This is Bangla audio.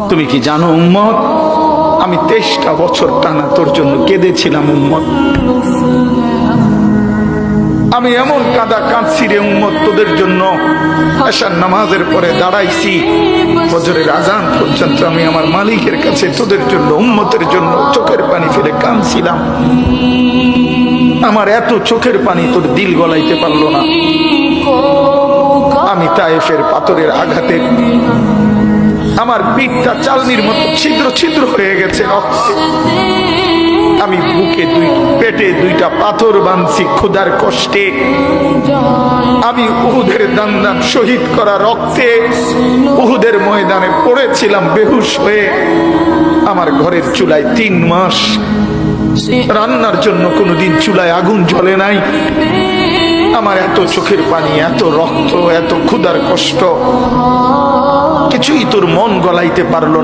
তুমি কি জানো উম্মত, আমি 23টা বছর টানা তোর জন্য কেঁদেছিলাম উম্মত। আমি এমন কাঁদা কাঁদছি রে উম্মত তোদের জন্য। এশার নামাজের পরে দাঁড়াইছি, ফজরের আজান পর্যন্ত আমি আমার মালিকের কাছে তোদের জন্য, উম্মতের জন্য চোখের পানি ফেলে কাঁদছিলাম। আমার এত চোখের পানি তোর দিল গলাইতে পারলো না। আমি তায়েফের পাথরের আঘাতে আমার পিঠটা চালনির মতো ছিদ্র ছিদ্র হয়ে গেছে রক্তে। আমি বুকে পেটে 2টা পাথর বাঁধছি ক্ষুধার কষ্টে। আমি উহুদের দান্দান শহীদ করা রক্তে উহুদের ময়দানে পড়েছিলাম বেহুশ হয়ে। আমার ঘরের চুলায় 3 মাস রান্নার জন্য কোনোদিন চুলায় আগুন জ্বলে নাই। আমার এত চোখের পানি, এত রক্ত, এত ক্ষুধার কষ্ট, কিছুই তোর মন গলাইতে পারলো না।